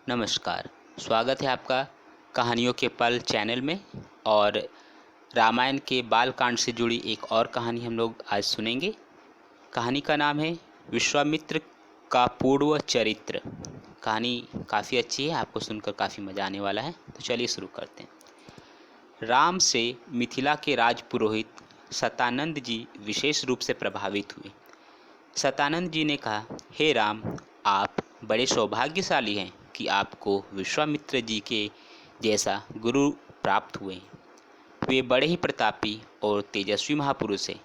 नमस्कार। स्वागत है आपका कहानियों के पल चैनल में। और रामायण के बालकांड से जुड़ी एक और कहानी हम लोग आज सुनेंगे। कहानी का नाम है विश्वामित्र का पूर्व चरित्र। कहानी काफ़ी अच्छी है, आपको सुनकर काफ़ी मज़ा आने वाला है। तो चलिए शुरू करते हैं। राम से मिथिला के राज पुरोहित सतानंद जी विशेष रूप से प्रभावित हुए। सतानंद जी ने कहा, हे राम, आप बड़े सौभाग्यशाली हैं कि आपको विश्वामित्र जी के जैसा गुरु प्राप्त हुए। वे बड़े ही प्रतापी और तेजस्वी महापुरुष हैं।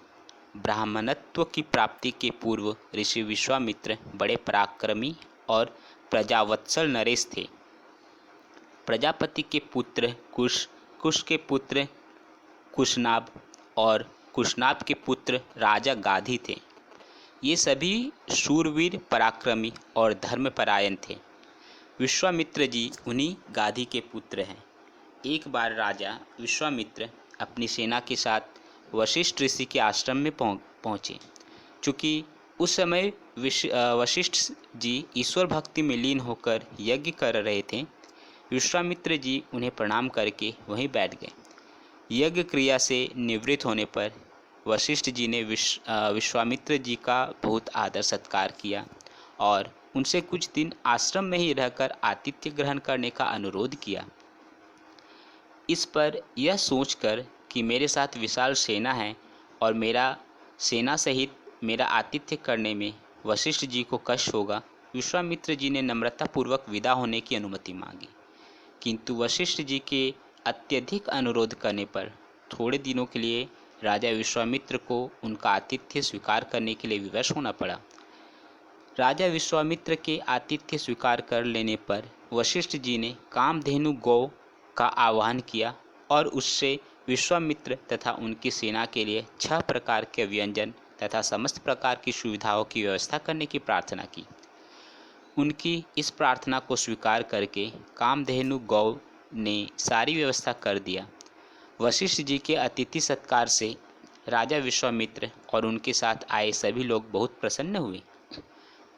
ब्राह्मणत्व की प्राप्ति के पूर्व ऋषि विश्वामित्र बड़े पराक्रमी और प्रजावत्सल नरेश थे। प्रजापति के पुत्र कुश, कुश के पुत्र कुशनाभ और कुशनाभ के पुत्र राजा गाधी थे। ये सभी शूरवीर, पराक्रमी और धर्मपरायण थे। विश्वामित्र जी उन्हीं गाधी के पुत्र हैं। एक बार राजा विश्वामित्र अपनी सेना के साथ वशिष्ठ ऋषि के आश्रम में पहुँचे। चूँकि उस समय वशिष्ठ जी ईश्वर भक्ति में लीन होकर यज्ञ कर रहे थे, विश्वामित्र जी उन्हें प्रणाम करके वहीं बैठ गए। यज्ञ क्रिया से निवृत्त होने पर वशिष्ठ जी ने विश्वामित्र जी का बहुत आदर सत्कार किया और उनसे कुछ दिन आश्रम में ही रहकर आतिथ्य ग्रहण करने का अनुरोध किया। इस पर यह सोचकर कि मेरे साथ विशाल सेना है और मेरा सेना सहित मेरा आतिथ्य करने में वशिष्ठ जी को कष्ट होगा, विश्वामित्र जी ने नम्रतापूर्वक विदा होने की अनुमति मांगी। किंतु वशिष्ठ जी के अत्यधिक अनुरोध करने पर थोड़े दिनों के लिए राजा विश्वामित्र को उनका आतिथ्य स्वीकार करने के लिए विवश होना पड़ा। राजा विश्वामित्र के आतिथ्य स्वीकार कर लेने पर वशिष्ठ जी ने कामधेनु गौ का आह्वान किया और उससे विश्वामित्र तथा उनकी सेना के लिए 6 प्रकार के व्यंजन तथा समस्त प्रकार की सुविधाओं की व्यवस्था करने की प्रार्थना की। उनकी इस प्रार्थना को स्वीकार करके कामधेनु गौ ने सारी व्यवस्था कर दिया। वशिष्ठ जी के अतिथि सत्कार से राजा विश्वामित्र और उनके साथ आए सभी लोग बहुत प्रसन्न हुए।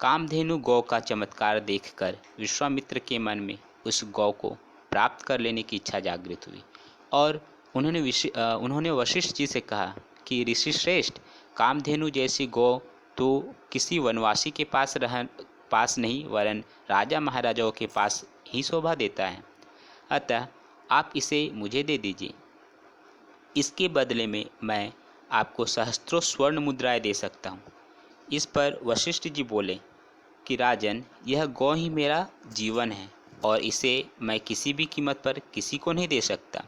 कामधेनु गौ का चमत्कार देखकर विश्वामित्र के मन में उस गौ को प्राप्त कर लेने की इच्छा जागृत हुई और उन्होंने वशिष्ठ जी से कहा कि ऋषि श्रेष्ठ, कामधेनु जैसी गौ तो किसी वनवासी के पास नहीं वरन राजा महाराजाओं के पास ही शोभा देता है। अतः आप इसे मुझे दे दीजिए। इसके बदले में मैं आपको सहस्त्रों स्वर्ण मुद्राएं दे सकता हूँ। इस पर वशिष्ठ जी बोले कि राजन, यह गौ ही मेरा जीवन है और इसे मैं किसी भी कीमत पर किसी को नहीं दे सकता।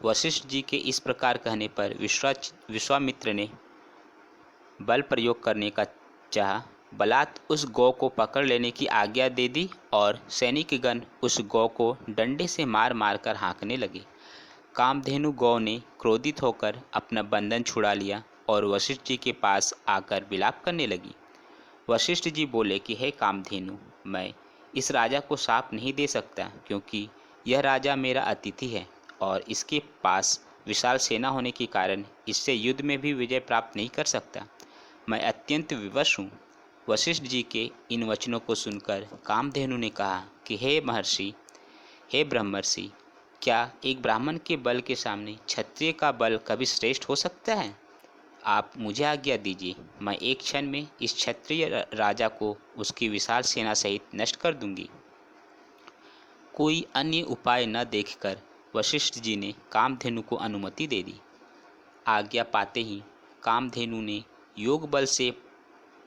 वशिष्ठ जी के इस प्रकार कहने पर विश्वामित्र ने बल प्रयोग करने का चाहा। बलात् उस गौ को पकड़ लेने की आज्ञा दे दी और सैनिकगण उस गौ को डंडे से मार मार कर हाँकने लगे। कामधेनु गौ ने क्रोधित होकर अपना बंधन छुड़ा लिया और वशिष्ठ जी के पास आकर विलाप करने लगी। वशिष्ठ जी बोले कि हे कामधेनु, मैं इस राजा को शाप नहीं दे सकता, क्योंकि यह राजा मेरा अतिथि है और इसके पास विशाल सेना होने के कारण इससे युद्ध में भी विजय प्राप्त नहीं कर सकता। मैं अत्यंत विवश हूँ। वशिष्ठ जी के इन वचनों को सुनकर कामधेनु ने कहा कि हे महर्षि, हे ब्रह्मर्षि, क्या एक ब्राह्मण के बल के सामने क्षत्रिय का बल कभी श्रेष्ठ हो सकता है? आप मुझे आज्ञा दीजिए, मैं एक क्षण में इस क्षत्रिय राजा को उसकी विशाल सेना सहित नष्ट कर दूंगी। कोई अन्य उपाय न देखकर वशिष्ठ जी ने कामधेनु को अनुमति दे दी। आज्ञा पाते ही कामधेनु ने योग बल से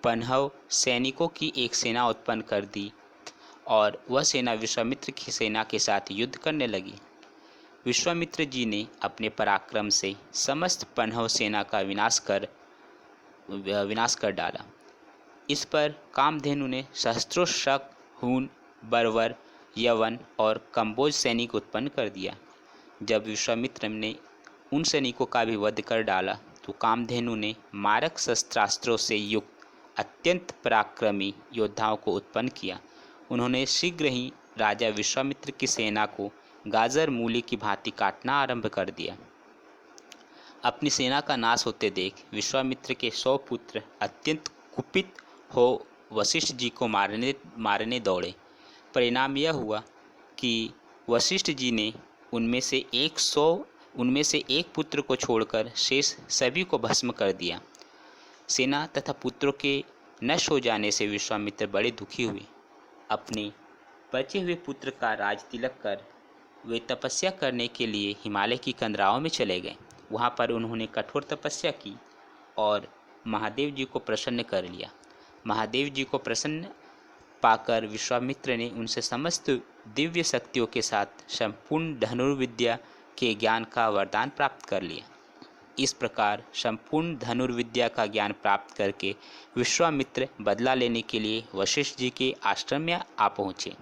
15 सैनिकों की एक सेना उत्पन्न कर दी और वह सेना विश्वामित्र की सेना के साथ युद्ध करने लगी। विश्वामित्र जी ने अपने पराक्रम से समस्त 15 सेना का विनाश कर डाला। इस पर कामधेनु ने सहस्त्रों शक, हूण, बर्बर, यवन और कंबोज सैनिक उत्पन्न कर दिया। जब विश्वामित्र ने उन सैनिकों का भी वध कर डाला तो कामधेनु ने मारक शस्त्रास्त्रों से युक्त अत्यंत पराक्रमी योद्धाओं को उत्पन्न किया। उन्होंने शीघ्र ही राजा विश्वामित्र की सेना को गाजर मूली की भांति काटना आरंभ कर दिया। अपनी सेना का नाश होते देख विश्वामित्र के 100 पुत्र अत्यंत कुपित हो वशिष्ठ जी को मारने दौड़े। परिणाम यह हुआ कि वशिष्ठ जी ने उनमें से एक पुत्र को छोड़कर शेष सभी को भस्म कर दिया। सेना तथा पुत्रों के नष्ट हो जाने से विश्वामित्र बड़े दुखी हुए। अपने बचे हुए पुत्र का राज तिलक कर वे तपस्या करने के लिए हिमालय की कंदराओं में चले गए। वहाँ पर उन्होंने कठोर तपस्या की और महादेव जी को प्रसन्न कर लिया। महादेव जी को प्रसन्न पाकर विश्वामित्र ने उनसे समस्त दिव्य शक्तियों के साथ संपूर्ण धनुर्विद्या के ज्ञान का वरदान प्राप्त कर लिया। इस प्रकार संपूर्ण धनुर्विद्या का ज्ञान प्राप्त करके विश्वामित्र बदला लेने के लिए वशिष्ठ जी के आश्रम में आ पहुँचे।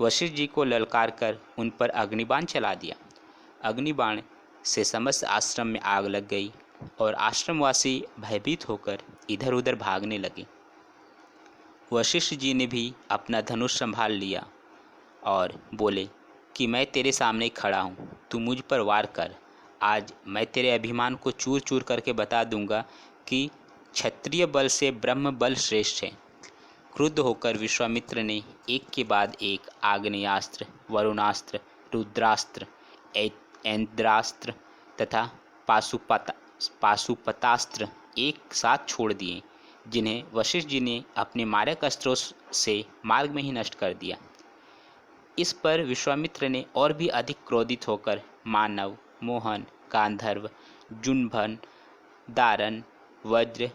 वशिष्ठ जी को ललकार कर उन पर अग्निबाण चला दिया। अग्निबाण से समस्त आश्रम में आग लग गई और आश्रमवासी भयभीत होकर इधर उधर भागने लगे। वशिष्ठ जी ने भी अपना धनुष संभाल लिया और बोले कि मैं तेरे सामने खड़ा हूँ, तू मुझ पर वार कर। आज मैं तेरे अभिमान को चूर चूर करके बता दूंगा कि क्षत्रिय बल से ब्रह्म बल श्रेष्ठ है। क्रुद्ध होकर विश्वामित्र ने एक के बाद एक आग्नेयास्त्र, वरुणास्त्र, रुद्रास्त्र, ऐन्द्रास्त्र तथा पाशुपतास्त्र एक साथ छोड़ दिए, जिन्हें वशिष्ठ जी ने अपने मारक अस्त्रों से मार्ग में ही नष्ट कर दिया। इस पर विश्वामित्र ने और भी अधिक क्रोधित होकर मानव, मोहन, गांधर्व, जुम्भन, दारन, वज्र,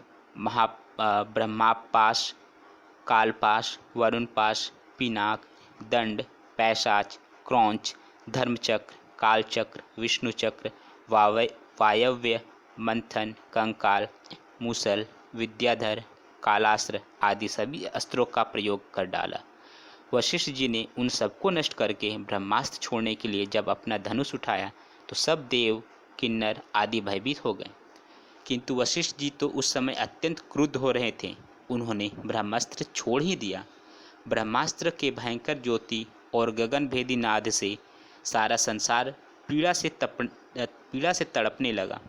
ब्रह्मापाश, कालपाश, वरुणपाश, पिनाक, दंड, पैशाच, क्रौंच, धर्मचक्र, कालचक्र, विष्णुचक्र, वायव्य, मंथन, कंकाल, मूसल, विद्याधर, कालास्त्र आदि सभी अस्त्रों का प्रयोग कर डाला। वशिष्ठ जी ने उन सबको नष्ट करके ब्रह्मास्त्र छोड़ने के लिए जब अपना धनुष उठाया तो सब देव, किन्नर आदि भयभीत हो गए। किंतु वशिष्ठ जी तो उस समय अत्यंत क्रुद्ध हो रहे थे। उन्होंने ब्रह्मास्त्र छोड़ ही दिया। ब्रह्मास्त्र के भयंकर ज्योति और गगनभेदी नाद से सारा संसार पीड़ा से तड़पने लगा।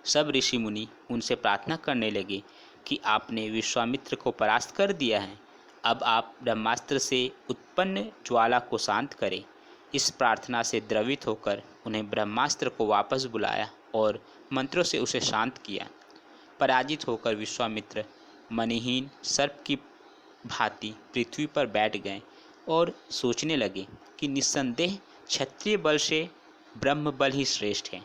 सब ऋषि मुनि उनसे प्रार्थना करने लगे कि आपने विश्वामित्र को परास्त कर दिया है, अब आप ब्रह्मास्त्र से उत्पन्न ज्वाला को शांत करें। इस प्रार्थना से द्रवित होकर उन्हें ब्रह्मास्त्र को वापस बुलाया और मंत्रों से उसे शांत किया। पराजित होकर विश्वामित्र मणिहीन सर्प की भांति पृथ्वी पर बैठ गए और सोचने लगे कि निस्संदेह क्षत्रिय बल से ब्रह्म बल ही श्रेष्ठ है।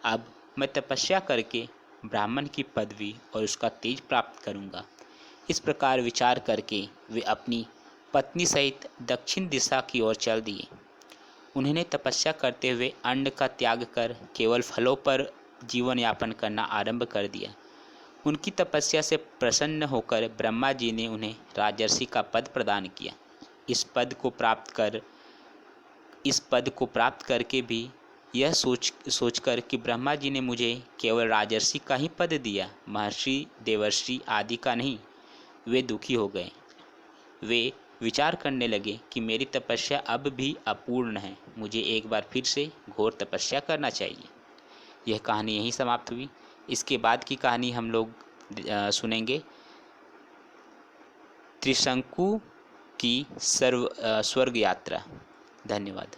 अब मैं तपस्या करके ब्राह्मण की पदवी और उसका तेज प्राप्त करूंगा। इस प्रकार विचार करके वे अपनी पत्नी सहित दक्षिण दिशा की ओर चल दिए। उन्होंने तपस्या करते हुए अन्न का त्याग कर केवल फलों पर जीवन यापन करना आरंभ कर दिया। उनकी तपस्या से प्रसन्न होकर ब्रह्मा जी ने उन्हें राजर्षि का पद प्रदान किया। इस पद को प्राप्त करके भी यह सोचकर कि ब्रह्मा जी ने मुझे केवल राजर्षि का ही पद दिया, महर्षि, देवर्षि आदि का नहीं, वे दुखी हो गए। वे विचार करने लगे कि मेरी तपस्या अब भी अपूर्ण है, मुझे एक बार फिर से घोर तपस्या करना चाहिए। यह कहानी यहीं समाप्त हुई। इसके बाद की कहानी हम लोग सुनेंगे त्रिशंकु की स्वर्ग यात्रा। धन्यवाद।